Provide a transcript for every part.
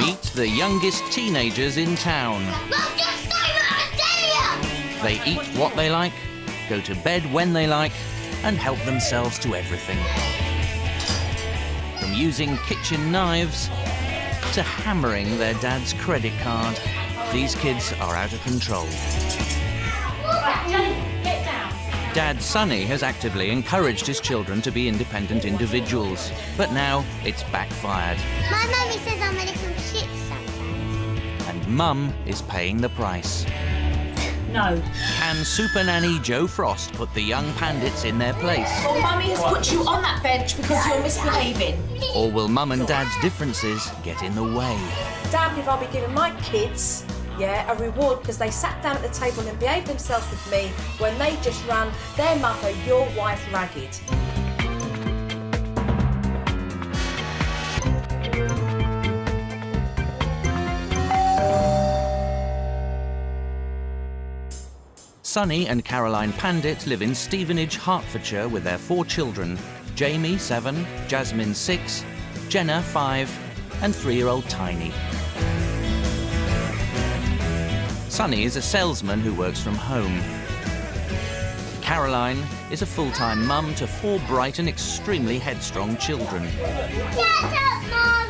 Meet the youngest teenagers in town. They eat what they like, go to bed when they like, and help themselves to everything. From using kitchen knives to hammering their dad's credit card, these kids are out of control. Get down. Dad Sonny has actively encouraged his children to be independent individuals, but now it's backfired. My mummy says I'm a little shit sometimes. And Mum is paying the price. No. Can Supernanny Jo Frost put the young pandits in their place? Well, Mummy has put you on that bench because you're misbehaving. Or will Mum and Dad's differences get in the way? Damned if I'll be giving my kids, a reward because they sat down at the table and behaved themselves with me when they just ran their mother, your wife, ragged. Sonny and Caroline Pandit live in Stevenage, Hertfordshire with their 4 children, Jaimee, 7, Jasmin, 6, Jenna, 5, and 3-year-old Tiny. Sonny is a salesman who works from home. Caroline is a full-time mum to 4 bright and extremely headstrong children. Shut up, Mum!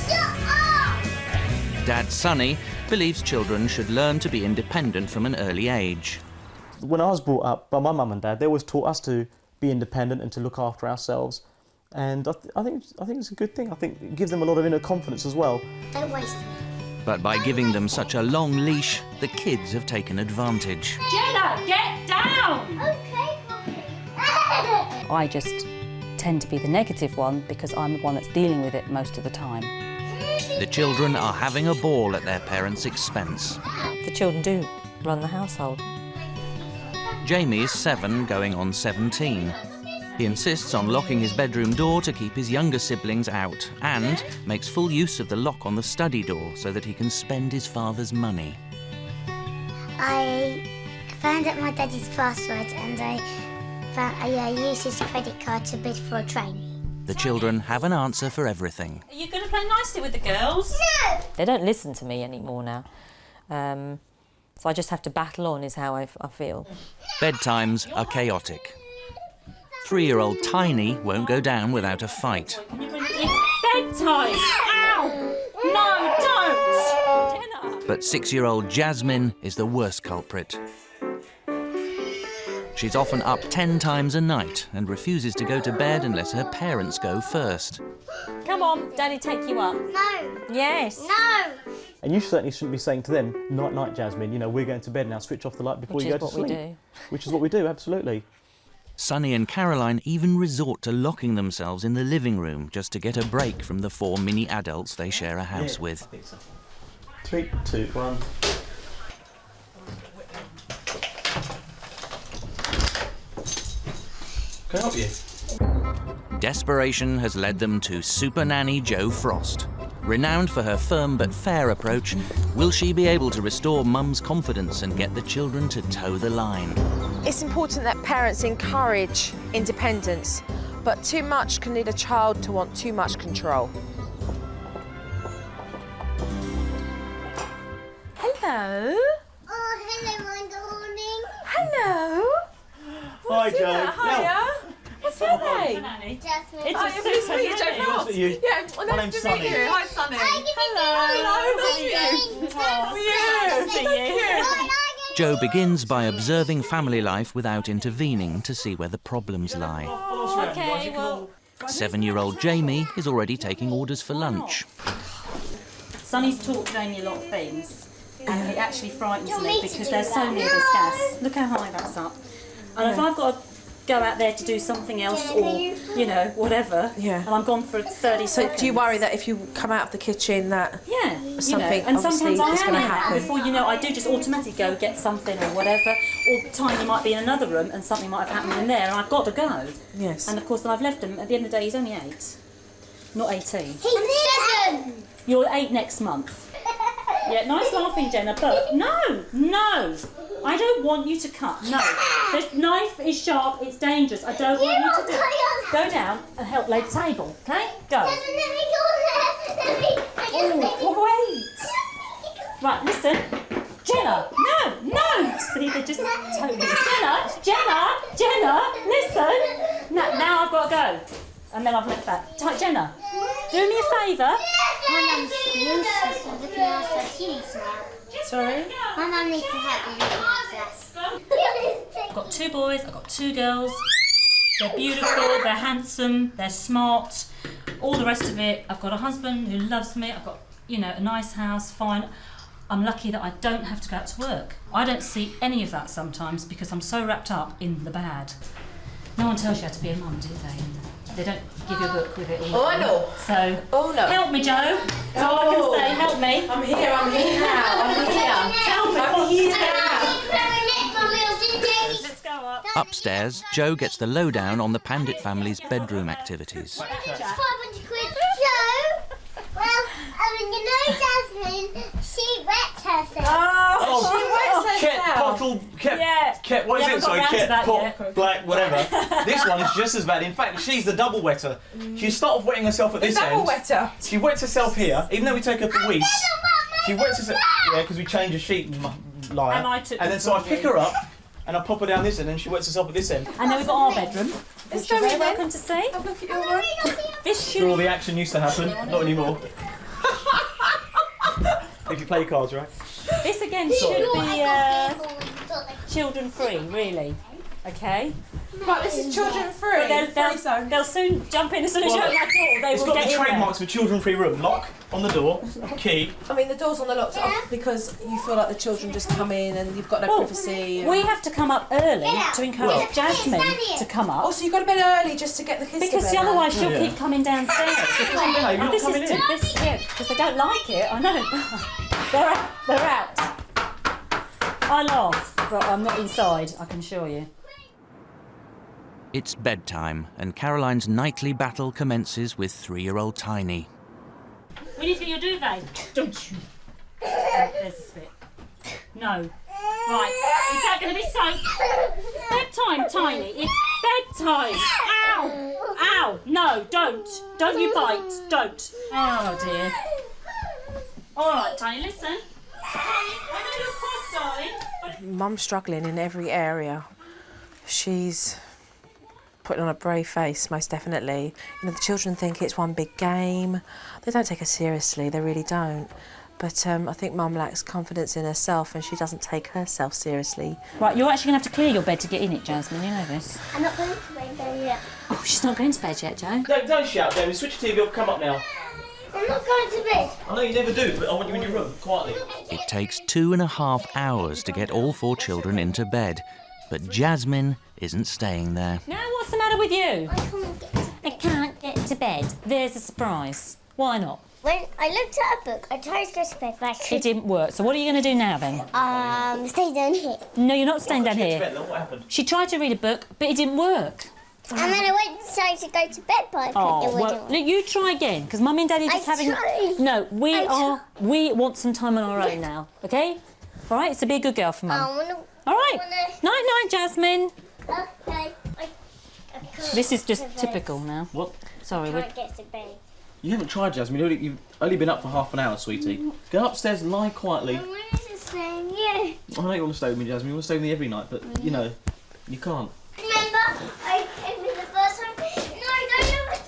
Shut up! Dad Sonny believes children should learn to be independent from an early age. When I was brought up by my mum and dad, they always taught us to be independent and to look after ourselves. And I think it's a good thing. I think it gives them a lot of inner confidence as well. Don't waste me. But by giving them such a long leash, the kids have taken advantage. Jenna, get down! Okay, Mommy. I just tend to be the negative one because I'm the one that's dealing with it most of the time. The children are having a ball at their parents' expense. The children do run the household. Jaimee is 7, going on 17. He insists on locking his bedroom door to keep his younger siblings out and makes full use of the lock on the study door so that he can spend his father's money. I found out my daddy's password and I used his credit card to bid for a train. The children have an answer for everything. Are you going to play nicely with the girls? No! They don't listen to me anymore now. So I just have to battle on is how I feel. Bedtimes are chaotic. 3-year-old Tiny won't go down without a fight. It's bedtime! Ow! No, don't! Jenna! But 6-year-old Jasmin is the worst culprit. She's often up 10 times a night and refuses to go to bed unless her parents go first. Come on, Daddy, take you up. No! Yes. No! And you certainly shouldn't be saying to them, "Night, night, Jasmin, you know, we're going to bed now, switch off the light before you go to sleep." Which is what we do. Which is what we do, absolutely. Sonny and Caroline even resort to locking themselves in the living room just to get a break from the 4 mini adults they share a house with. I think so. 3, 2, 1. Can I help you? Desperation has led them to Supernanny Jo Frost. Renowned for her firm but fair approach, will she be able to restore Mum's confidence and get the children to toe the line? It's important that parents encourage independence, but too much can lead a child to want too much control. Hello? Oh, hello, my darling. Hello? Hi, What's Jo. your name? Hiya. What's your name? Jasmin. It's Oh, a nice to meet you, Jo Supernanny. Frost. you. Yeah, well, My nice name's to Sonny. meet you. Hi, Sonny. Hello, nice to meet you. How are you? Jo begins by observing family life without intervening to see where the problems lie. Okay, well... 7-year-old Jaimee is already taking orders for lunch. Sonny's taught Jaimee a lot of things, and it actually frightens Do you me want me to because do there's so that? near this gas. Look how high that's up. And if I've got to go out there to do something else or, you know, whatever, Yeah. and I'm gone for 30 So seconds. do you worry that if you come out of the kitchen that... Yeah, you know, something and obviously sometimes I is am gonna in there, happen? before you know, I do just automatically go get something or whatever, or Tiny might be in another room and something might have happened in there and I've got to go. Yes. And of course then I've left him, at the end of the day he's only 8, not 18. He's 7! You're 8 next month. Yeah, nice laughing, Jenna, but no, I don't want you to cut, no. The knife is sharp, it's dangerous, I don't want you to do it. Go down and help lay the table, okay? Go. Let me go there. Let me... Oh, well, Right, listen. Jenna, no! See, they're just totally... Jenna, listen! Now I've got to go. And then I've left that. Jenna, do me a favour. My mum's useless for looking after us. She needs some help. Sorry? My mum needs some help with looking after us. I've got 2 boys, I've got 2 girls. They're beautiful, they're handsome, they're smart, all the rest of it. I've got a husband who loves me, I've got, a nice house, fine. I'm lucky that I don't have to go out to work. I don't see any of that sometimes because I'm so wrapped up in the bad. No one tells you how to be a mum, do they? They don't give you a book with it all. Oh, I know. So, Oh, no. help me, Jo. That's all I can say, help me. I'm here now. Tell me. I'm here now. Let's go up. Upstairs, Jo gets the lowdown on the Pandit family's bedroom activities. 500 quid. Joe, Jasmine, she wet herself. Oh, she wets herself. Ket, what is We it? haven't got round to that yet. Black, whatever. This one is just as bad. In fact, she's the double wetter. She starts off wetting herself at this end. Double wetter. She wets herself here, even though we take her for weeks. She wets herself. Yeah, because we change a sheet, liar. And I took And then them so I from pick you. her up and I pop her down this end, and she wets herself at this end. And then we've got our bedroom, which you're go very in then. welcome to see. Have a look at your one. This Where all should... the action used to happen, not anymore. If you play cards, right? This again should be children free, really. Okay? Right, this is children free. They'll soon jump in as soon as you open that door. They It's will got get the in there. trademarks for children-free room. Lock on the door, key. I mean, the door's on the lock because you feel like the children just come in and you've got no privacy. We have to come up early to encourage Jasmine to come up. Oh, so you got to bed early just to get the kids Because to bed. otherwise she'll Yeah. keep coming downstairs. No, you're not This coming is in. because they don't like it. I know. They're out. I laugh, but I'm not inside. I can assure you. It's bedtime, and Caroline's nightly battle commences with 3-year-old Tiny. What do you think you'll do, Vane? Don't you? There's a spit. No. Right. Is that going to be safe? It's bedtime, Tiny. It's bedtime. Ow. Ow. No, don't. Don't you bite. Don't. Oh, dear. All right, Tiny, listen. I know you're cross, darling. Mum's struggling in every area. She's putting on a brave face, most definitely. The children think it's one big game. They don't take her seriously, they really don't. But I think Mum lacks confidence in herself and she doesn't take herself seriously. Right, you're actually going to have to clear your bed to get in it, Jasmine, you know this. I'm not going to bed then yet. Oh, she's not going to bed yet, Jo. Don't shout, Jamie. Switch your TV off. Come up now. I'm not going to bed. I know you never do, but I want you in your room, quietly. It takes 2.5 hours to get all 4 children into bed, but Jasmine isn't staying there. Now, what's the matter with you? I can't get to bed. There's a surprise. Why not? When I looked at a book, I tried to go to bed, but I It couldn't. didn't work. So what are you going to do now, then? Stay down here. No, you're not staying down Get to here. bed, then. What happened? She tried to read a book, but it didn't work. And then I went inside to go to bed, but I couldn't. Oh, It well, wouldn't work. look, you try again, because Mummy and Daddy are just I having... tried. No, I we want some time on our own now, OK? All right, so be a good girl for Mum. I wanna, All right. wanna- Night-night, Jasmine. Okay. I can't This is get just to bed. typical now. What? Sorry, I we're... can't get to bed. You haven't tried, Jasmine. You've only been up for half an hour, sweetie. Go upstairs and lie quietly. I wanted to stay in you. I know you want to stay with me, Jasmine. You want to stay with me every night, but, you know, you can't. Remember, I came in the first time. No, I don't know what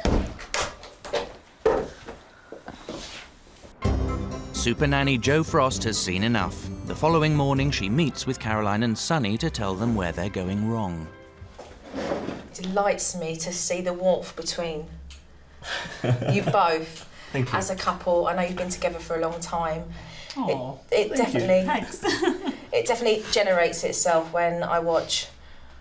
to... Supernanny Jo Frost has seen enough. The following morning, she meets with Caroline and Sunny to tell them where they're going wrong. It delights me to see the warmth between you both. Thank you. As a couple. I know you've been together for a long time. Aw, It definitely thanks. it definitely generates itself when I watch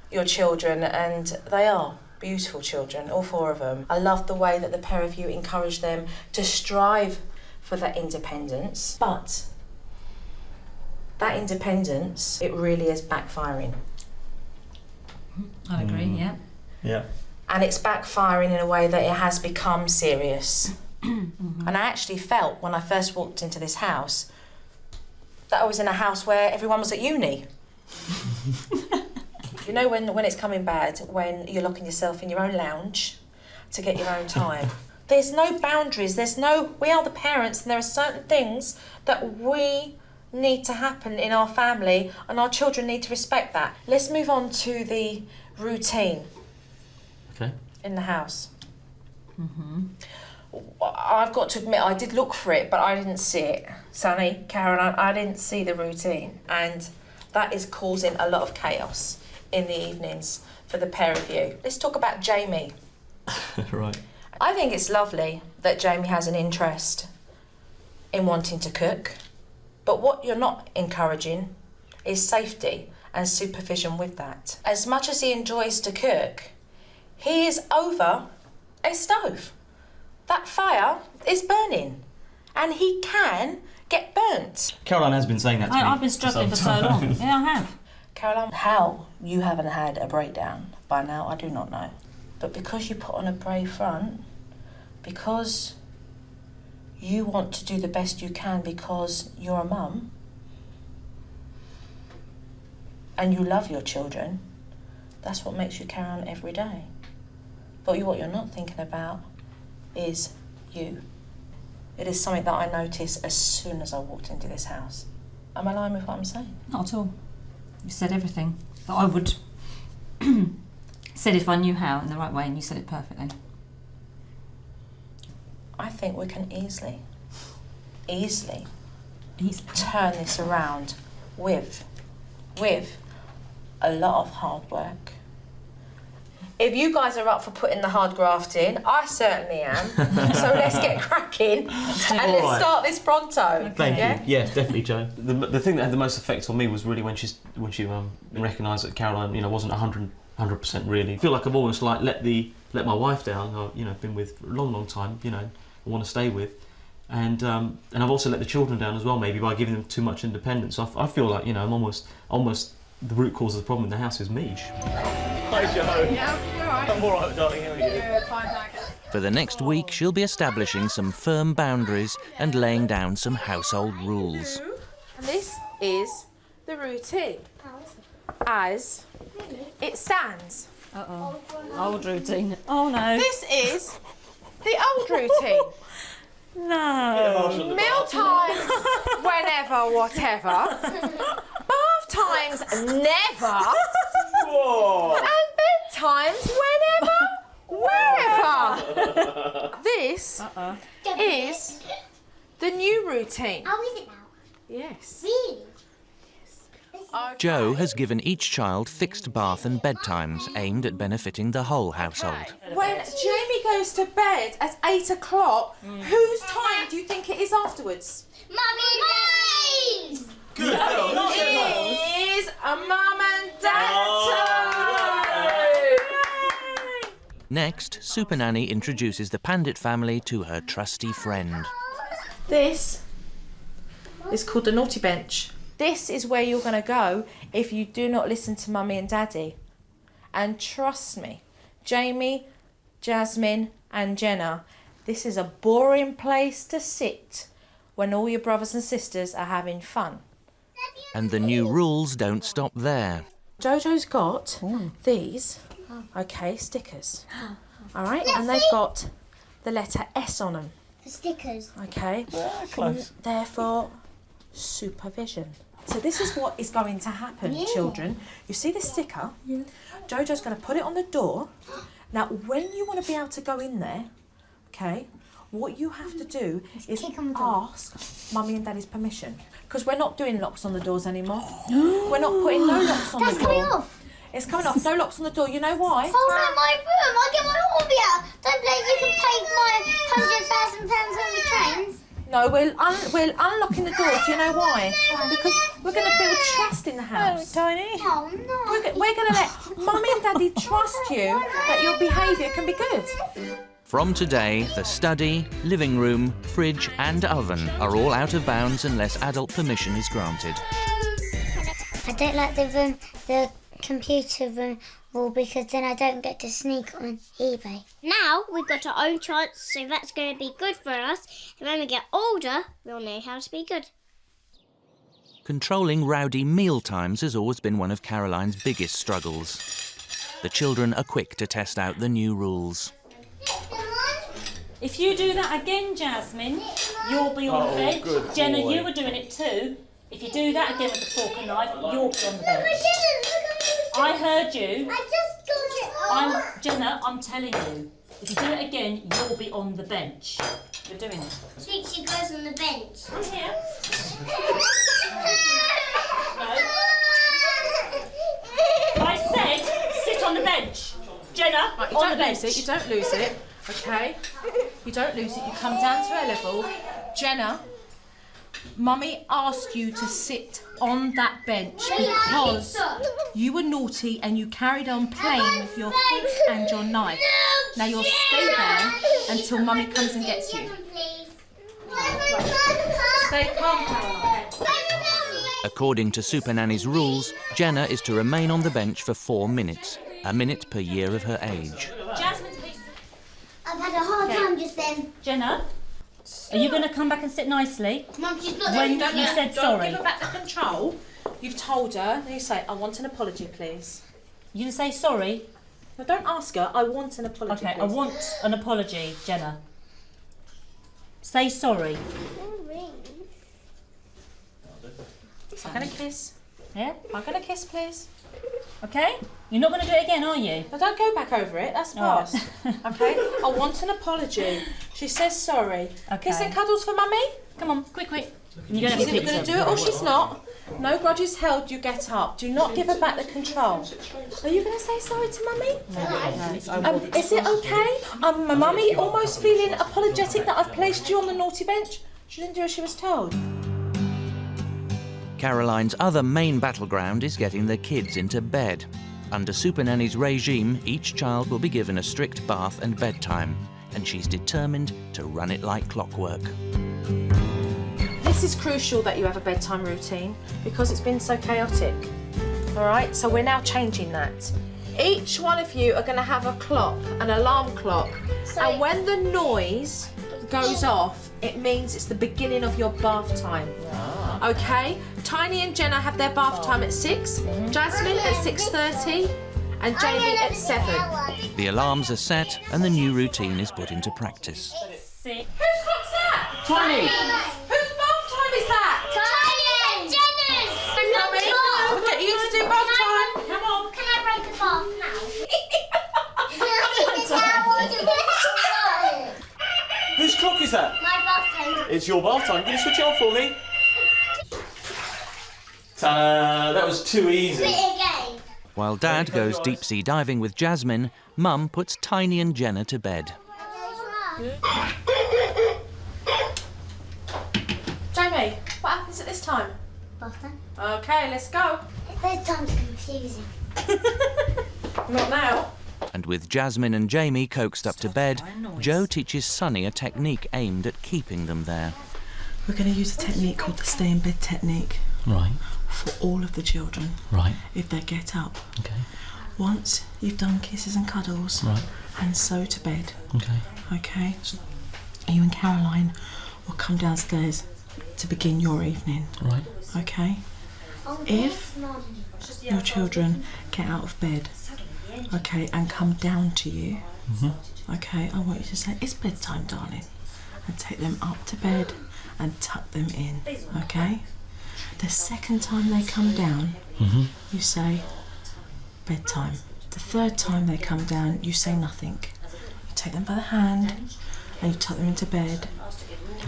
your children, and they are beautiful children, all 4 of them. I love the way that the pair of you encourage them to strive for that independence, but that independence, it really is backfiring. I'd agree, yeah. Yeah. And it's backfiring in a way that it has become serious. And I actually felt when I first walked into this house that I was in a house where everyone was at uni. You know when it's coming bad, when you're locking yourself in your own lounge to get your own time. There's no boundaries, we are the parents, and there are certain things that we need to happen in our family, and our children need to respect that. Let's move on to the routine. Okay. In the house. I've got to admit, I did look for it, but I didn't see it. Sunny, Caroline, I didn't see the routine, and that is causing a lot of chaos in the evenings for the pair of you. Let's talk about Jaimee. Right. I think it's lovely that Jaimee has an interest in wanting to cook, but what you're not encouraging is safety and supervision with that. As much as he enjoys to cook, he is over a stove. That fire is burning, and he can get burnt. Caroline has been saying that to me. I've been struggling for so long. Yeah, I have. Caroline, how you haven't had a breakdown by now, I do not know. But because you put on a brave front, because you want to do the best you can because you're a mum, and you love your children, that's what makes you carry on every day. But what you're not thinking about is you. It is something that I noticed as soon as I walked into this house. Am I lying with what I'm saying? Not at all. You said everything that I would. Said if I knew how in the right way, and you said it perfectly. I think we can easily turn this around with a lot of hard work. If you guys are up for putting the hard graft in, I certainly am. So let's get cracking and let's start this pronto. Thank you. Yeah, definitely, Jo. The thing that had the most effect on me was really when she recognised that Caroline, wasn't 100% really. I feel like I've almost like let my wife down. I've been with for a long time. I want to stay with, and I've also let the children down as well. Maybe by giving them too much independence. I feel like I'm almost the root cause of the problem in the house is me. Hi, Jo. Yeah, you're alright. I'm alright, darling. How are you? Good, fine, thanks. For the next week, she'll be establishing some firm boundaries and laying down some household rules. And this is the routine as it stands. Uh-oh. Old routine. Oh, no. This is the old routine. No. Meal times, whenever, whatever. Bath times, never. Whoa. And bedtimes, whenever, wherever. This is the new routine. Oh, is it now? Yes. Really? Jo has given each child fixed bath and bedtimes aimed at benefiting the whole household. When Jaimee goes to bed at 8 o'clock, whose time do you think it is afterwards? Mummy! Good. It is a mum and dad time! Next, Supernanny introduces the Pandit family to her trusty friend. This is called the naughty bench. This is where you're going to go if you do not listen to Mummy and Daddy. And trust me, Jaimee, Jasmin and Jenna, this is a boring place to sit when all your brothers and sisters are having fun. And the new rules don't stop there. Jojo's got these, stickers. All right, and they've got the letter S on them. The stickers. Okay, Close. therefore supervision. So this is what is going to happen, children. You see this sticker? Yeah. Jojo's going to put it on the door. Now, when you want to be able to go in there, okay, what you have to do is ask Mummy and Daddy's permission. Because we're not doing locks on the doors anymore. We're not putting no locks on the door. That's coming off. It's coming off. No locks on the door. You know why? Oh, no, my room. I'll get my Hornby out. Don't blame you can pay my £100,000 worth of trains. No, we're unlocking the doors. Do you know why? Because we're going to build trust in the house. Tiny. Oh, no. We're going to let Mummy and Daddy trust you that your behaviour can be good. From today, the study, living room, fridge and oven are all out of bounds unless adult permission is granted. I don't like the computer room rule because then I don't get to sneak on eBay. Now we've got our own chance, so that's going to be good for us. And when we get older, we'll know how to be good. Controlling rowdy meal times has always been one of Caroline's biggest struggles. The children are quick to test out the new rules. If you do that again, Jasmin, you'll be on the bed. good Jenna, boy. you were doing it too. If you do that again with the fork and knife, you'll be on the bench. I heard you. I just got it off. Jenna, I'm telling you. If you do it again, you'll be on the bench. You're doing it. She goes on the bench. I'm here. No. I said sit on the bench. Jenna, Right, you on the don't bench. lose it, you don't lose it, okay? You don't lose it, you come down to her level. Jenna, Mummy asked you to sit on that bench because you were naughty and you carried on playing with your fork and your knife. Now you'll stay there until Mummy comes and gets you. Stay calm, Caroline. According to Supernanny's rules, Jenna is to remain on the bench for 4 minutes, a minute per year of her age. Jasmine, please. I've had a hard time just then. Jenna, are you going to come back and sit nicely? Mum, she's not When there. you said Don't sorry. give her back the control. You've told her, then you say, I want an apology, please. You didn't say sorry? No, don't ask her, I want an apology, Okay, please. I want an apology, Jenna. Say sorry. I'm going to kiss. Yeah? I'm going to kiss, please. Okay? You're not going to do it again, are you? No, don't go back over it. That's past. Okay? I want an apology. She says sorry. Okay. Kiss and cuddles for Mummy. Come on, quick. You're going to have She's your either going pizza. to do it or she's not. No grudges held. You get up. Do not give her back the control. Are you going to say sorry to Mummy? Is it okay? My Mummy almost feeling apologetic that I've placed you on the naughty bench. She didn't do as she was told. Caroline's other main battleground is getting the kids into bed. Under Supernanny's regime, each child will be given a strict bath and bedtime, and she's determined to run it like clockwork. This is crucial that you have a bedtime routine because it's been so chaotic. All right, so we're now changing that. Each one of you are going to have a clock, an alarm clock, and when the noise goes off, it means it's the beginning of your bath time. Okay? Tiny and Jenna have their bath time at 6, Jasmin at 6:30, and Jaimee at 7. The alarms are set and the new routine is put into practice. Sit. Whose clock's that? Tiny. Whose bath time is that? Tiny and Jenna's. And not Mummy, Mum. we'll get you to do bath time. Come on. Can I break the bath now? Whose clock is that? My bath time. It's your bath time. Can you switch it on for me? Ta-da! That was too easy. Do it again. While Dad goes deep-sea diving with Jasmin, Mum puts Tiny and Jenna to bed. Jaimee, what happens at this time? Bath time. Okay, let's go. Bedtime's confusing. Not now. And with Jasmin and Jaimee coaxed up to bed, Jo teaches Sonny a technique aimed at keeping them there. We're going to use a technique called the stay in bed technique Right, for all of the children right, if they get up. okay, Once you've done kisses and cuddles right, and so to bed, okay. okay? You and Caroline will come downstairs to begin your evening, Right. okay? If your children get out of bed, okay, and come down to you, okay, I want you to say, it's bedtime, darling, and take them up to bed and tuck them in, okay? The second time they come down, you say, bedtime. The third time they come down, you say nothing. You take them by the hand and you tuck them into bed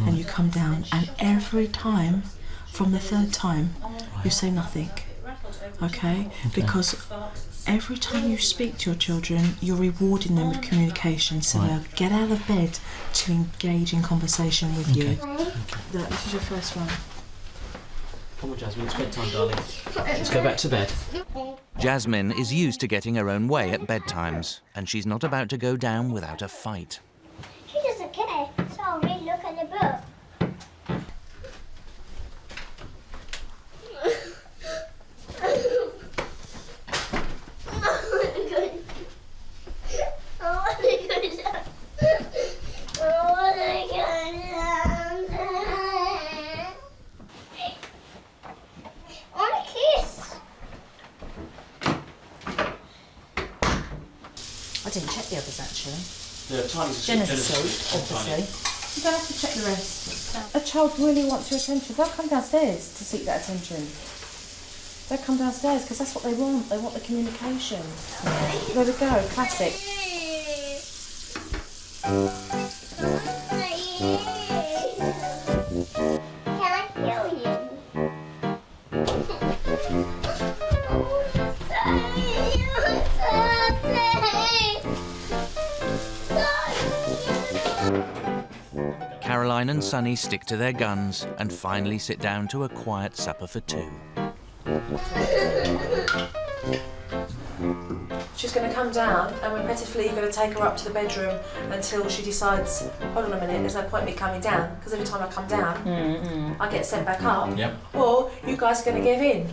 and you come down, and every time from the third time you say nothing, okay? Because every time you speak to your children, you're rewarding them with communication, so they'll get out of bed to engage in conversation with you. This is your first one. Come on, Jasmin, it's bedtime, darling. Let's go back to bed. Jasmin is used to getting her own way at bedtimes, and she's not about to go down without a fight. He doesn't care, so I'll read, look at the book. I didn't check the others actually. Yeah, Tiny's Jenna's asleep, obviously. You don't have to check the rest. a child really wants your attention, they'll come downstairs to seek that attention. They'll come downstairs because that's what they want. They want the communication. There we go, classic. Can I kill you? Caroline and Sonny stick to their guns and finally sit down to a quiet supper for two. She's going to come down, and we're pitifully going to take her up to the bedroom until she decides, hold on a minute, there's no point in me coming down, because every time I come down, I get sent back up. Yep. Or you guys are going to give in.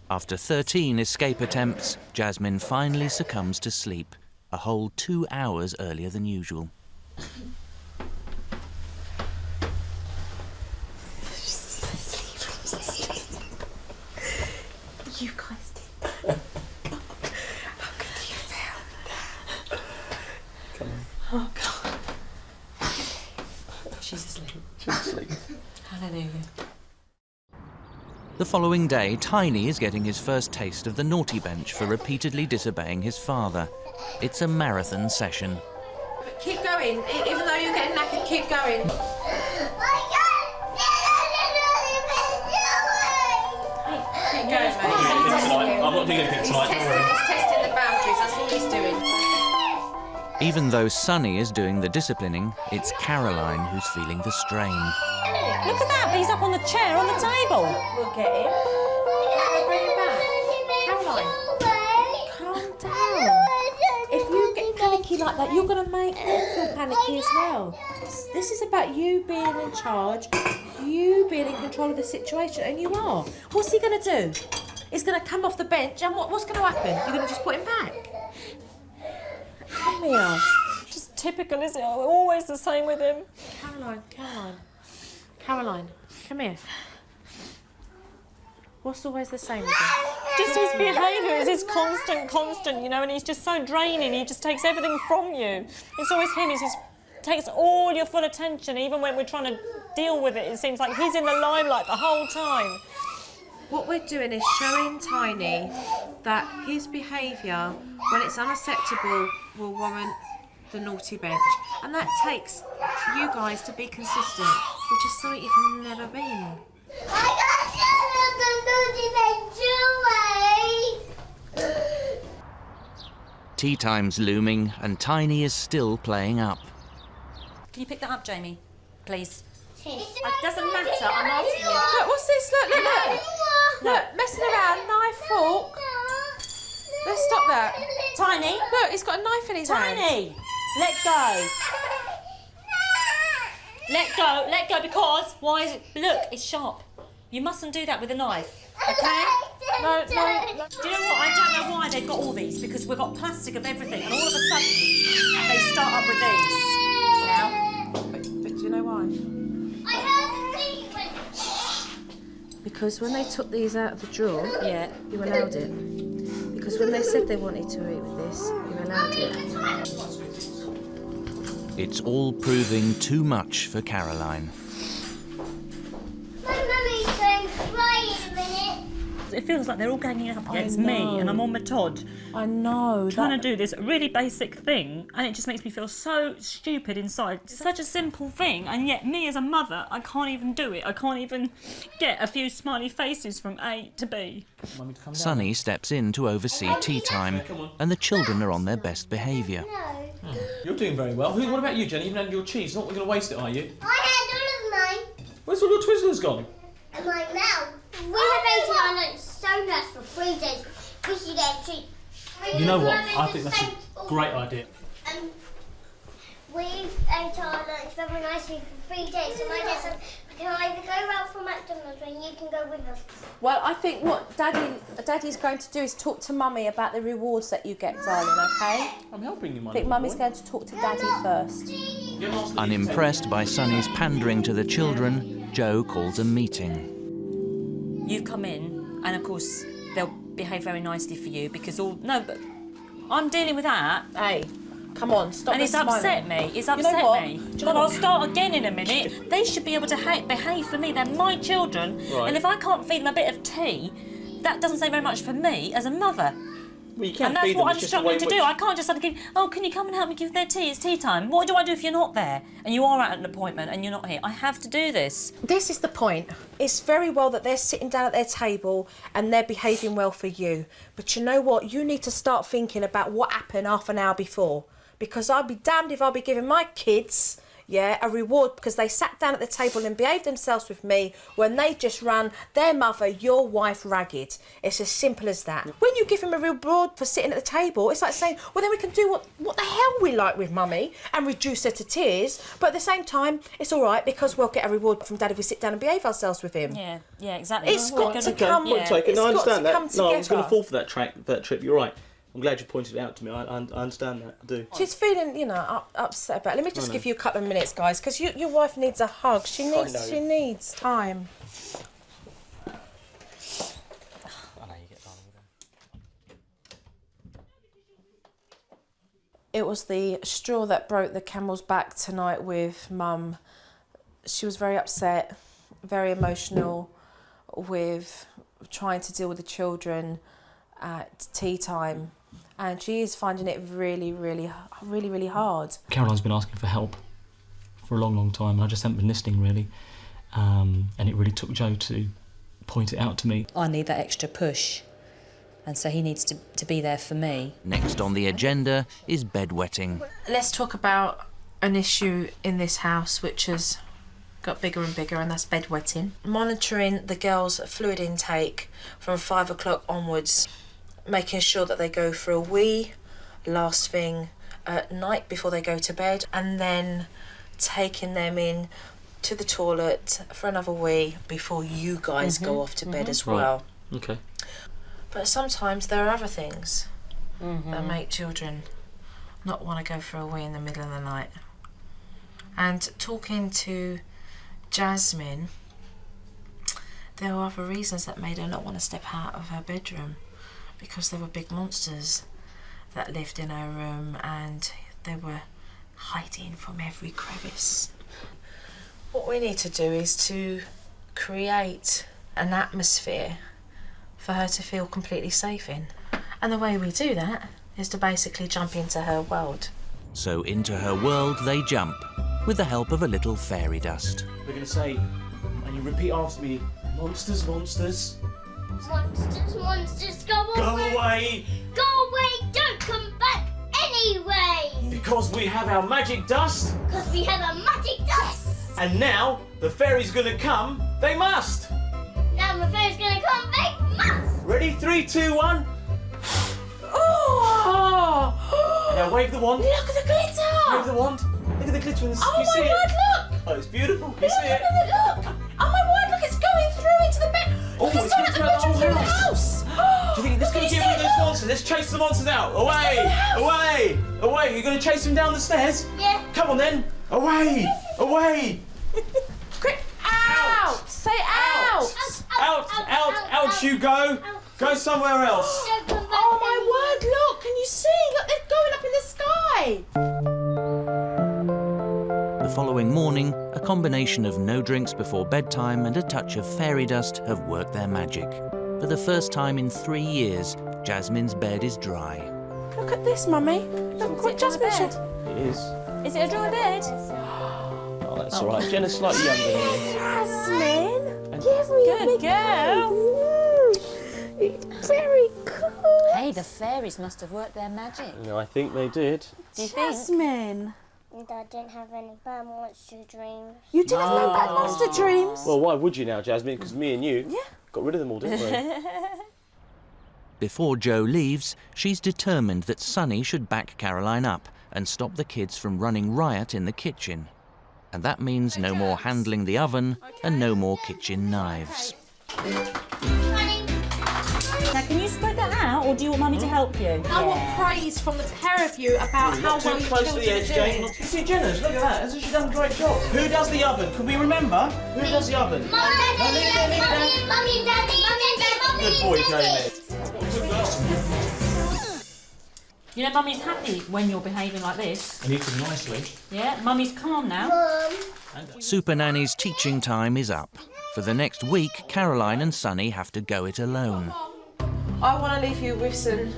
After 13 escape attempts, Jasmin finally succumbs to sleep, a whole 2 hours earlier than usual. You guys did that. How could you feel that? Come on. Oh, God. She's asleep. She's asleep. Hallelujah. The following day, Tiny is getting his first taste of the naughty bench for repeatedly disobeying his father. It's a marathon session. Keep going, even though you're getting knackered, keep going. Keep going, mate. I'm not doing anything tonight, don't worry. He's testing the boundaries, that's all he's doing. Even though Sonny is doing the disciplining, it's Caroline who's feeling the strain. Look at that, he's up on the chair on the table. We'll get him. Bring him back. Caroline, calm down. If you get panicky like that, you're going to make him feel panicky as well. This is about you being in charge, you being in control of the situation, and you are. What's he going to do? He's going to come off the bench, and what's going to happen? You're going to just put him back? Come here. Just typical, isn't it? Always the same with him. Caroline, come here. What's always the same with him? Just his behaviour is his constant, you know, and he's just so draining. He just takes everything from you. It's always him. He just takes all your full attention, even when we're trying to deal with it. It seems like he's in the limelight the whole time. What we're doing is showing Tiny that his behaviour, when it's unacceptable, will warrant the naughty bench. And that takes you guys to be consistent, which is something you've never been. Tea time's looming and Tiny is still playing up. Can you pick that up, Jaimee? Please. It doesn't matter, I'm asking you. Look, what's this? Look. Look, messing around, knife, fork. Let's stop that. Tiny, Look, he's got a knife in his hand. Tiny, let go. Let go, because why is it? Look, it's sharp. You mustn't do that with a knife, okay? No. Do you know what? I don't know why they've got all these, because we've got plastic of everything, and all of a sudden they start up with these. Now, But do you know why? Because when they took these out of the drawer, yeah. you allowed it. Because when they said they wanted to eat with this, you allowed it. It's all proving too much for Caroline. My mummy's going to cry in a minute. It feels like they're all ganging up against me, and I'm on my Todd. I know. Trying to do this really basic thing, and it just makes me feel so stupid inside. It's such a simple thing, and yet me as a mother, I can't even do it. I can't even get a few smiley faces from A to B. Sonny steps in to oversee tea time, and the children are on their best behaviour. You're doing very well. What about you, Jenny? You haven't had your cheese. Not going to waste it, are you? I had all of mine. Where's all your Twizzlers gone? And my mouth. We have eaten our lunch so much for 3 days. We should get a treat. You know what? I think that's a great idea. We ate our lunch very nicely for 3 days. So my dad said, we can either go out for McDonald's and you can go with us. Well, I think what Daddy's going to do is talk to Mummy about the rewards that you get, darling, okay? I'm helping you, I think Mummy's going to talk to Daddy first. Unimpressed by Sonny's pandering to the children, Jo calls a meeting. You've come in, and of course they'll behave very nicely for you because but I'm dealing with that. Hey, come on, stop. And it's upset me. It's upset me. But I'll start again in a minute. They should be able to behave for me. They're my children. Right. And if I can't feed them a bit of tea, that doesn't say very much for me as a mother. Well, you can't And that's feed what them, I'm it's just the struggling way to in do. which- I can't just suddenly go, can you come and help me give their tea? It's tea time. What do I do if you're not there and you are at an appointment and you're not here? I have to do this. This is the point. It's very well that they're sitting down at their table and they're behaving well for you. But you know what? You need to start thinking about what happened half an hour before. Because I'd be damned if I'll be giving my kids, a reward because they sat down at the table and behaved themselves with me when they just ran their mother, your wife, ragged. It's as simple as that. When you give them a reward for sitting at the table, it's like saying, well, then we can do what the hell we like with mummy and reduce her to tears. But at the same time, it's all right because we'll get a reward from dad if we sit down and behave ourselves with him. Yeah, exactly. It's got to come. I understand that. Come No, I was going together. to fall for that trip. You're right. I'm glad you pointed it out to me. I understand that. I do. She's feeling, upset about it. Let me just give you a couple of minutes, guys, because your wife needs a hug. She needs time. I know you get done with It was the straw that broke the camel's back tonight with Mum. She was very upset, very emotional with trying to deal with the children at tea time. And she is finding it really, really, really, really hard. Caroline's been asking for help for a long, long time, and I just haven't been listening really. And it really took Joe to point it out to me. I need that extra push. And so he needs to be there for me. Next on the agenda is bedwetting. Let's talk about an issue in this house which has got bigger and bigger, and that's bedwetting. Monitoring the girls' fluid intake from 5 o'clock onwards, making sure that they go for a wee last thing at night before they go to bed, and then taking them in to the toilet for another wee before you guys go off to bed as well. Okay. But sometimes there are other things that make children not want to go for a wee in the middle of the night. And talking to Jasmin, there were other reasons that made her not want to step out of her bedroom, because there were big monsters that lived in her room and they were hiding from every crevice. What we need to do is to create an atmosphere for her to feel completely safe in. And the way we do that is to basically jump into her world. So into her world they jump, with the help of a little fairy dust. We're going to say, and you repeat after me, monsters, monsters. Monsters, monsters, go away! Go away! Go away! Don't come back anyway! Because we have our magic dust, Because we have a magic dust! and now the fairy's going to come, they must! Now the fairy's gonna come back, must! Ready? 3, 2, 1. Oh! Now wave the wand. Look at the glitter! Wave the wand. Look at the glitter in the Oh you see my it? word, look! Oh, it's beautiful. You Look see at it? it, look! Oh my word, look, it's going through into the bed. Oh, Look, it's going going out the through the bedroom whole through the house. house. Do you think this is going to get rid of those monsters? Let's chase the monsters out. Away! Away! Away! You're going to chase them down the stairs? Yeah. Come on then. Away! Away! Quick, out! Say out! Out you go! Go somewhere else. Don't come back Oh my word, look, can you see? Look, they're going up in the sky. The following morning, a combination of no drinks before bedtime and a touch of fairy dust have worked their magic. For the first time in 3 years, Jasmin's bed is dry. Look at this, Mummy. Look what Jasmin said. It is. Is it a dry bed? Oh, that's all right. Jenna's slightly younger than you. Jasmin, give me a Good big girl. Very cool. Hey, the fairies must have worked their magic. No, I think they did. Do you think? Jasmin, And I didn't have any bad monster dreams. you didn't have no bad monster dreams. Well, why would you now, Jasmin? Because me and you got rid of them all, didn't we? Before Joe leaves, she's determined that Sonny should back Caroline up and stop the kids from running riot in the kitchen. And that means no more handling the oven and no more kitchen knives. Now, can you spread that out, or do you want Mummy to help you? I want praise from the pair of you about how well your Too close to the children edge, are Jane. doing. You see Jenna's, look at that. Hasn't she done a great job? Who does the oven? Can we remember? Who does the oven? Mummy, Daddy, Mummy, Daddy, Mummy, Daddy, Mummy, Daddy, Mummy, Good boy, Daddy. Jaimee. You know, Mummy's happy when you're behaving like this. And eating nicely. Yeah, Mummy's calm now. Supernanny's teaching time is up. For the next week, Caroline and Sonny have to go it alone. I want to leave you with some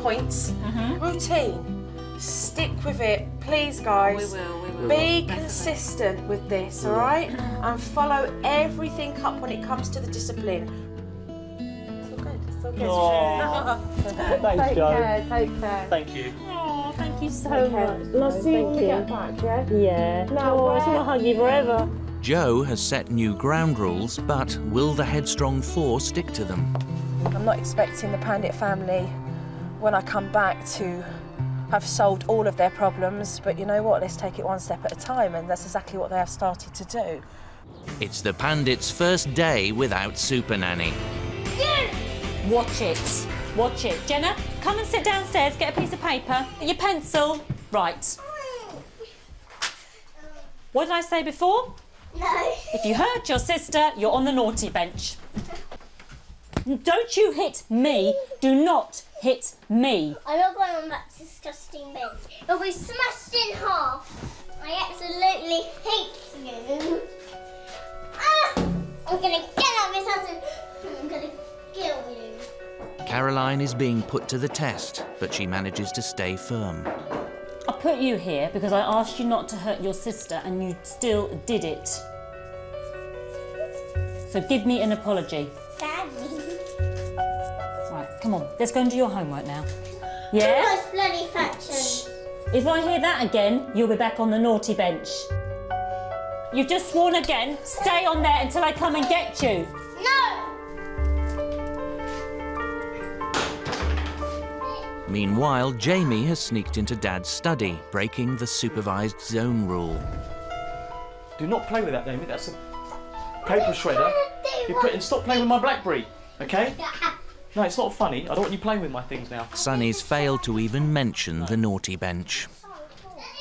points. Routine. Stick with it, please, guys. We will. Be consistent with this, all right? And follow everything up when it comes to the discipline. It's all good. It's all good. Oh. Thanks, Joe. Take care. Thank you. Oh, thank you so much. Love seeing you get back, yeah? Yeah. Now, I just want to hug you forever. Joe has set new ground rules, but will the headstrong four stick to them? I'm not expecting the Pandit family, when I come back, to have solved all of their problems, but you know what, let's take it one step at a time, and that's exactly what they have started to do. It's the Pandits' first day without Supernanny. Watch it. Watch it. Jenna, come and sit downstairs, get a piece of paper, your pencil. Right. What did I say before? No. If you hurt your sister, you're on the naughty bench. Don't you hit me. Do not hit me. I'm not going on that disgusting bench. It'll be smashed in half. I absolutely hate you. I'm gonna get out of this house and I'm gonna kill you. Caroline is being put to the test, but she manages to stay firm. I put you here because I asked you not to hurt your sister and you still did it. So give me an apology. Sadly. Right, come on, let's go and do your homework now. Yeah? Nice bloody faction. If I hear that again, you'll be back on the naughty bench. You've just sworn again. Stay on there until I come and get you. No! Meanwhile, Jaimee has sneaked into Dad's study, breaking the supervised zone rule. Do not play with that, Jaimee. That's a paper shredder. You're putting. Stop playing with my BlackBerry, okay? No, it's not funny. I don't want you playing with my things now. Sonny's failed to even mention the naughty bench.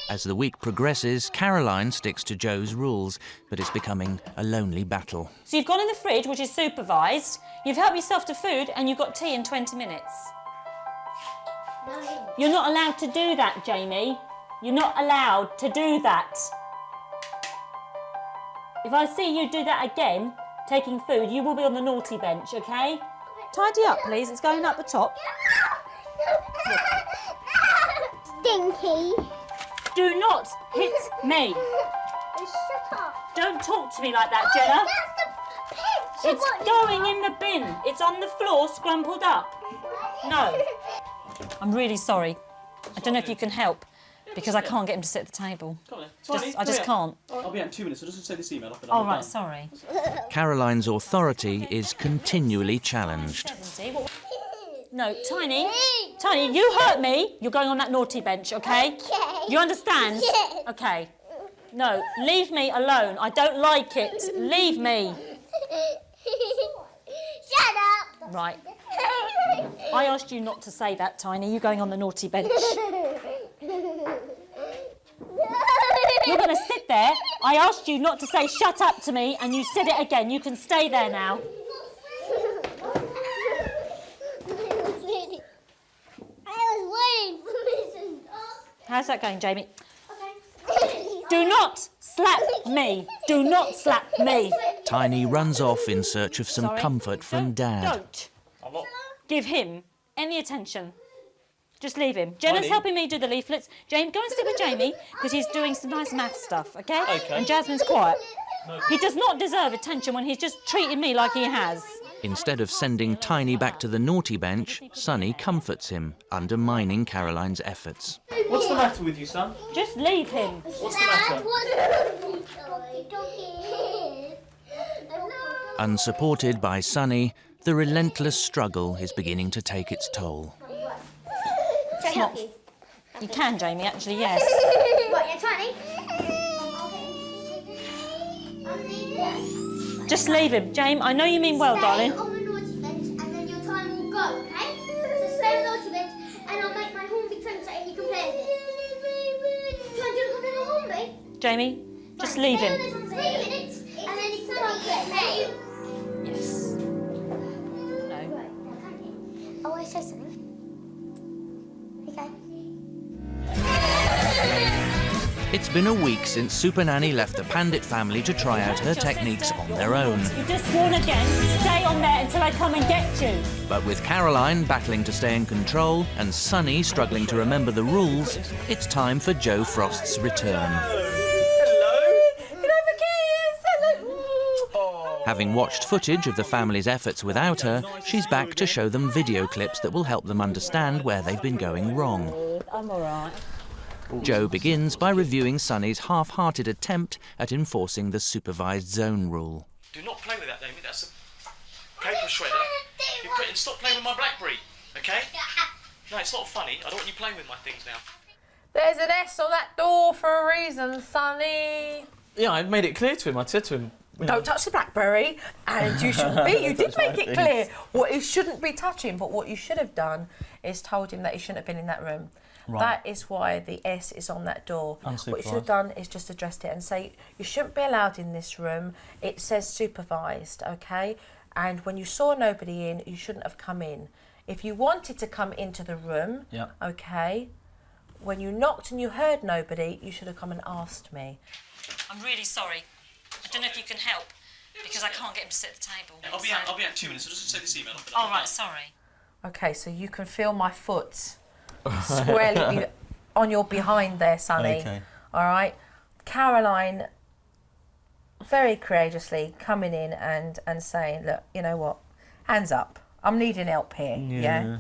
As the week progresses, Caroline sticks to Joe's rules, but it's becoming a lonely battle. So you've gone in the fridge, which is supervised. You've helped yourself to food and you've got tea in 20 minutes. No. You're not allowed to do that, Jaimee. You're not allowed to do that. If I see you do that again, taking food, you will be on the naughty bench, okay? Tidy up, please. It's going up the top. Stinky. Do not hit me. Shut up. Don't talk to me like that, Jenna. That's the picture. It's going in the bin. It's on the floor, scrumpled up. No. I'm really sorry. I don't know if you can help, because I can't get him to sit at the table. I just can't. I'll be out in 2 minutes, so just say this email off and Oh, right, sorry. Caroline's authority is continually challenged. 70. No, Tiny. Tiny, you hurt me. You're going on that naughty bench, okay? Okay. You understand? Yes. Okay. No, leave me alone. I don't like it. Leave me. Shut up. Right. I asked you not to say that, Tiny. You're going on the naughty bench. You're going to sit there. I asked you not to say shut up to me, and you said it again. You can stay there now. I was waiting for this. How's that going, Jaimee? Okay. Do not slap me. Do not slap me. Tiny runs off in search of some Sorry. comfort from Dad. Don't give him any attention. Just leave him. Jenna's Tiny. helping me do the leaflets. James, go and sit with Jaimee because he's doing some nice math stuff, okay? Okay. And Jasmine's quiet. He does not deserve attention when he's just treated me like he has. Instead of sending Tiny back to the naughty bench, Sonny comforts him, undermining Caroline's efforts. What's the matter with you, son? Just leave him. What's the matter? Unsupported by Sonny, the relentless struggle is beginning to take its toll. Can I help you? You can, Jaimee, actually, yes. What, you're 20? Just leave him. James, I know you mean well, darling. Stay on the naughty bench and then your time will go, okay? So stay on the naughty bench and I'll make my horn be turned so you can play with it. Do you want to do the compliment horn, Jaimee, just leave him. Stay on this for 3 minutes and then you can play. Yes. No. Oh, I say something. It's been a week since Supernanny left the Pandit family to try out her techniques on their own. You've just sworn again. Stay on there until I come and get you. But with Caroline battling to stay in control and Sunny struggling to remember the rules, it's time for Jo Frost's return. Having watched footage of the family's efforts without her, she's back to show them video clips that will help them understand where they've been going wrong. I'm all right. Jo begins by reviewing Sunny's half-hearted attempt at enforcing the supervised zone rule. Do not play with that, Jaimee. That's a paper shredder. Stop playing with my BlackBerry, okay? No, it's not funny. I don't want you playing with my things now. There's an S on that door for a reason, Sonny. Yeah, I made it clear to him. I said to him, Don't touch the BlackBerry, and you shouldn't be. You did make it clear what he shouldn't be touching, but what you should have done is told him that he shouldn't have been in that room. Right. That is why the S is on that door. What you should have done is just addressed it and say, you shouldn't be allowed in this room. It says supervised, okay? And when you saw nobody in, you shouldn't have come in. If you wanted to come into the room, okay, when you knocked and you heard nobody, you should have come and asked me. I'm really sorry. I don't know if you can help, because I can't get him to sit at the table. I'll be out 2 minutes. I'll just send this email. All right, sorry. Okay, so you can feel my foot squarely on your behind there, Sonny. Okay. All right? Caroline, very courageously coming in and saying, look, you know what? Hands up. I'm needing help here, yeah?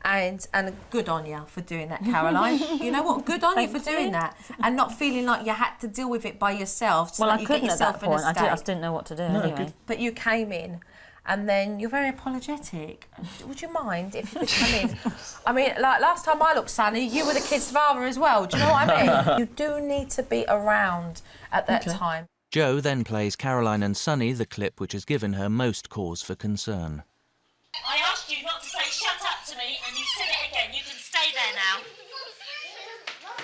And good on you for doing that, Caroline. You know what? Good on you for doing that. And not feeling like you had to deal with it by yourself. So Well, that I you couldn't get at that yourself in a point. I state. just didn't know what to do anyway. But you came in, and then you're very apologetic. Would you mind if you could come in? I mean, like last time I looked, Sunny, you were the kid's father as well. Do you know what I mean? You do need to be around at that time. Jo then plays Caroline and Sunny the clip which has given her most cause for concern. I asked you not to say shut up to me, and you said it again. You can stay there now.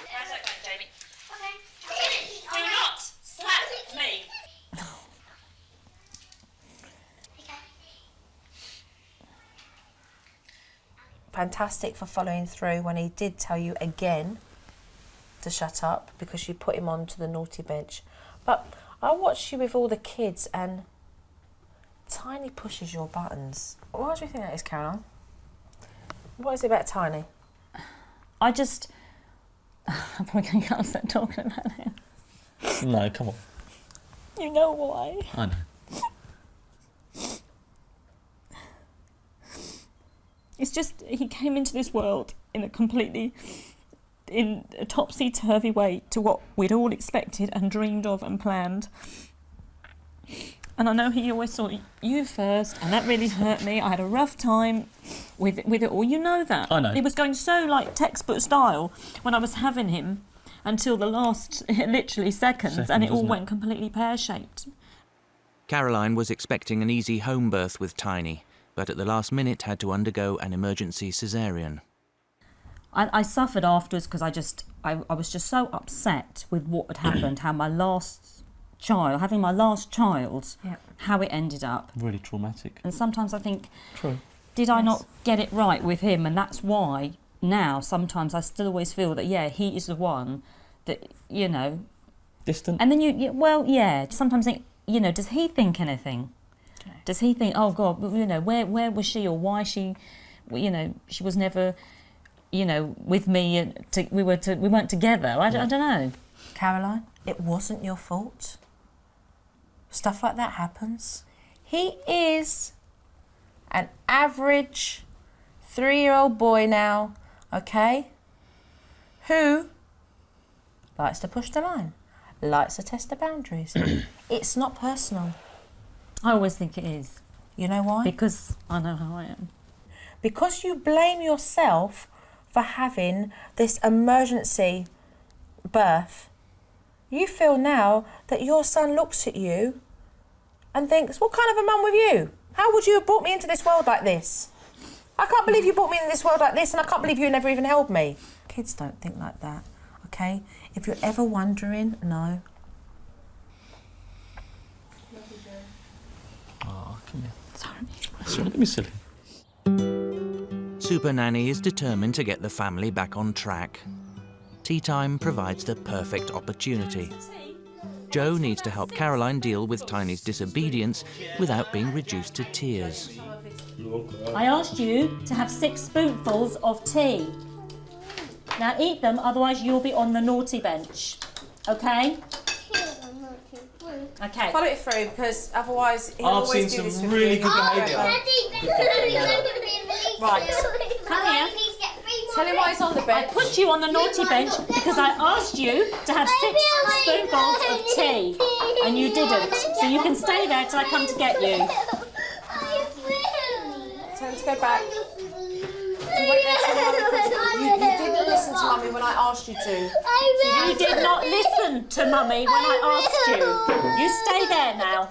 How's that going, Jaimee? Okay. Do not slap me. Fantastic for following through when he did tell you again to shut up because you put him onto the naughty bench. But I watched you with all the kids and Tiny pushes your buttons. Why do you think that is, Caroline? What is it about Tiny? I'm probably going to get upset talking about it. No, come on. You know why? I know. It's just, he came into this world in a topsy-turvy way to what we'd all expected and dreamed of and planned. And I know he always saw you first, and that really hurt me. I had a rough time with it all. You know that. I know. It was going so like textbook style when I was having him until the last literally seconds and it all went completely pear-shaped. Caroline was expecting an easy home birth with Tiny, but at the last minute had to undergo an emergency caesarean. I suffered afterwards because I was just so upset with what had happened, how having my last child, how it ended up. Really traumatic. And sometimes I think, True. did I not get it right with him? And that's why now sometimes I still always feel that, he is the one that, Distant. And then sometimes think, does he think anything? Okay. Does he think, oh God, where was she, or why she was never, with me, we weren't together. I don't know. Caroline, it wasn't your fault. Stuff like that happens. He is an average 3-year-old boy now, okay, who likes to push the line, likes to test the boundaries. It's not personal. I always think it is. You know why? Because I know how I am. Because you blame yourself for having this emergency birth. You feel now that your son looks at you and thinks, what kind of a mum were you? How would you have brought me into this world like this? I can't believe you brought me into this world like this, and I can't believe you never even held me. Kids don't think like that, okay? If you're ever wondering, no. Oh, come here. Sorry, don't be silly. Supernanny is determined to get the family back on track. tea time provides the perfect opportunity. Jo needs to help Caroline deal with Tiny's disobedience without being reduced to tears. I asked you to have 6 spoonfuls of tea. Now eat them, otherwise you'll be on the naughty bench. Okay? Okay. Follow it through, because otherwise he'll I've always seen do this some with really you. good behaviour. Right. Come here. Tell him why he's on the I bench. put you on the naughty bench because I asked you to have 6 spoonfuls of tea and you didn't. So you can stay there till I come to get you. Tell him to go back. You wait there till Mummy puts it. You didn't listen to Mummy when I asked you to. You did not listen to Mummy when I asked you. You stay there now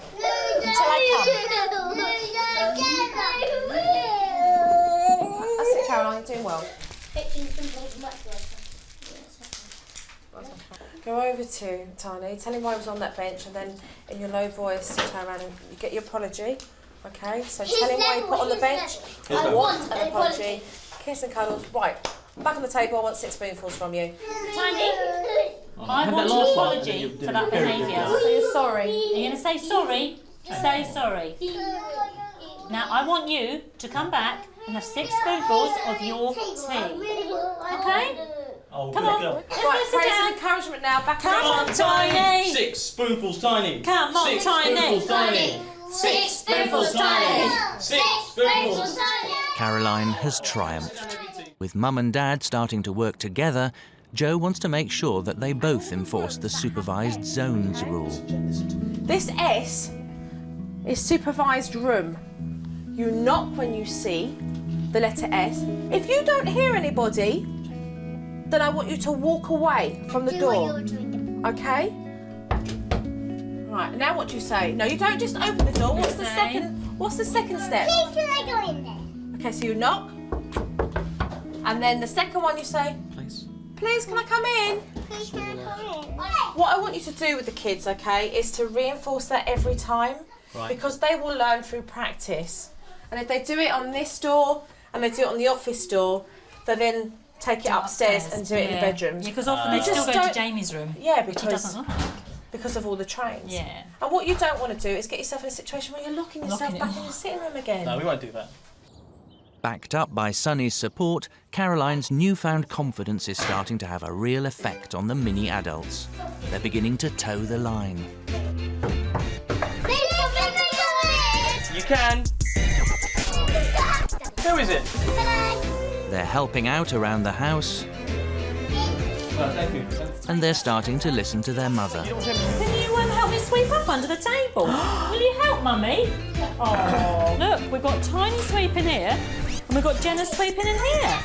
until I come. That's it, Caroline, you're doing well. Go over to Tiny, tell him why he was on that bench, and then in your low voice you turn around and you get your apology. Okay, so tell him why you put on the bench. I want an apology. Kiss and cuddles. Right, back on the table. I want 6 spoonfuls from you. Tiny, I want an apology for that behaviour. So you're sorry. Are you going to say sorry? Say sorry. Now I want you to come back and have 6 spoonfuls of your tea. Okay? Come on. Right, praise and encouragement now. Back Come on, Tiny. 6 spoonfuls, Tiny. Come on, Tiny. 6 spoonfuls, Tiny. 6 spoonfuls. Caroline has triumphed. With Mum and Dad starting to work together, Jo wants to make sure that they both enforce the supervised zones rule. This S is supervised room. You knock when you see the letter S. If you don't hear anybody, then I want you to walk away from the door. Okay? Right, now what do you say? No, you don't just open the door. What's the second step? Please, can I go in there? Okay, so you knock. And then the second one you say, Please, can I come in? Please, can I go in? What I want you to do with the kids, okay, is to reinforce that every time. Right. Because they will learn through practice. And if they do it on this door and they do it on the office door, they then take it upstairs and do it in the bedrooms. Because often they still go to Jaimee's room. Yeah, Which he doesn't like. because of all the trains. Yeah. And what you don't want to do is get yourself in a situation where you're locking yourself back in the sitting room again. No, we won't do that. Backed up by Sonny's support, Caroline's newfound confidence is starting to have a real effect on the mini adults. They're beginning to toe the line. You can. Who is it? They're helping out around the house, Thank you. and they're starting to listen to their mother. Can you help me sweep up under the table? Will you help, Mummy? Oh, look, we've got Tiny sweeping here, and we've got Jenna sweeping in here.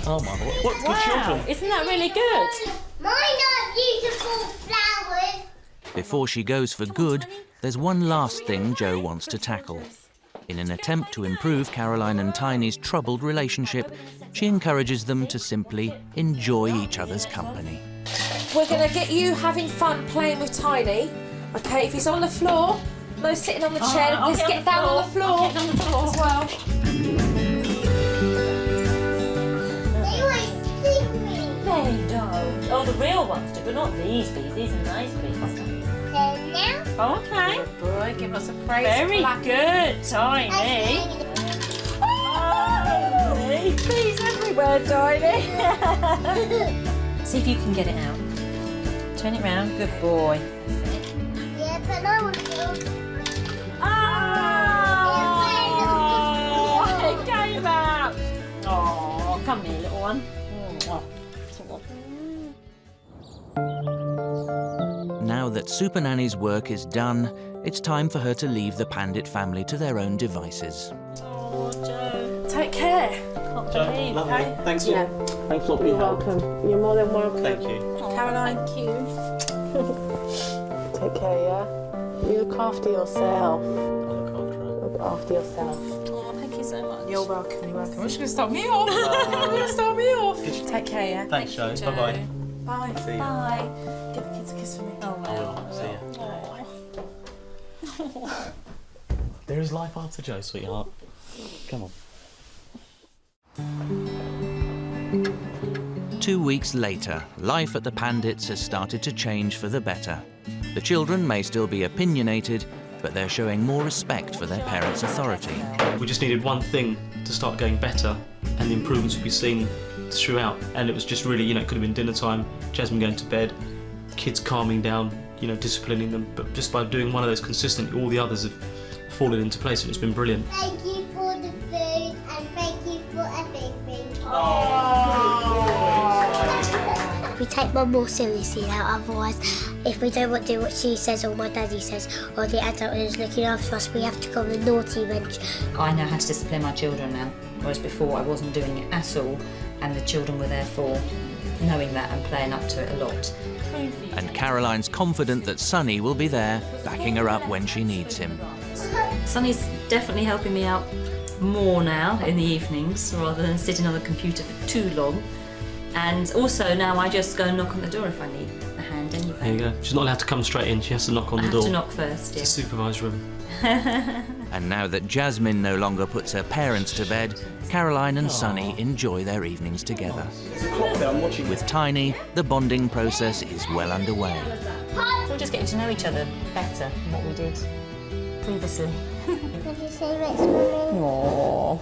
Oh my, what good Wow, children. isn't that really good? Mine are beautiful flowers. Before she goes for good, there's one last thing Jo wants to tackle. In an attempt to improve Caroline and Tiny's troubled relationship, she encourages them to simply enjoy each other's company. We're going to get you having fun playing with Tiny. Okay, if he's on the floor, no sitting on the chair. I'll Let's get get down on the floor. I'll get on the floor as well. They always stick me. They don't. Oh, the real ones do, but not these bees. These are nice bees. Okay, now. Okay. Boy, give us a praise. Very clap. good, Tiny. Oh, bees everywhere, Tiny. See if you can get it out. Turn it round. Good boy. Yeah, but I want to. Oh, it came out. Oh, come here, little one. Now that Supernanny's work is done, it's time for her to leave the Pandit family to their own devices. Oh, Jo. Take care. Can't Jo, believe. lovely. Thanks for Yeah. thanks for You're your help. welcome. You're more than welcome. Thank you. Caroline. Thank you. Take care, yeah? You look after yourself. Look after yourself. Oh, thank you so much. You're welcome. You're welcome. What's going to start me off? Start me off. Take care, yeah? Thanks, Jo. Jo. Bye-bye. Bye. See you. Bye. Give the kids a kiss for me. Oh, I will. See you. There is life after Jo, sweetheart. Come on. 2 weeks later, life at the Pandits has started to change for the better. The children may still be opinionated, but they're showing more respect for their parents' authority. We just needed one thing to start going better, and the improvements would be seen throughout. And it was just really, you know, it could have been dinner time, Jasmin going to bed, kids calming down, you know, disciplining them. But just by doing one of those consistently, all the others have fallen into place, and it's been brilliant. Thank you for the food and thank you for everything. We take Mum more seriously now, otherwise if we don't want to do what she says or my daddy says or the adult who's looking after us, we have to go on the naughty bench. I know how to discipline my children now, whereas before I wasn't doing it at all, and the children were therefore knowing that and playing up to it a lot. And Caroline's confident that Sonny will be there, backing her up when she needs him. Sonny's definitely helping me out more now in the evenings rather than sitting on the computer for too long. And also now I just go and knock on the door if I need a hand anyway. There you go. She's not allowed to come straight in, she has to knock on the door. I have to knock first, yeah. It's a supervised room. And now that Jasmin no longer puts her parents to bed, Caroline and Sonny enjoy their evenings together. With Tiny, the bonding process is well underway. We're just getting to know each other better than what we did previously. Did you say Rex, Mummy? Aww.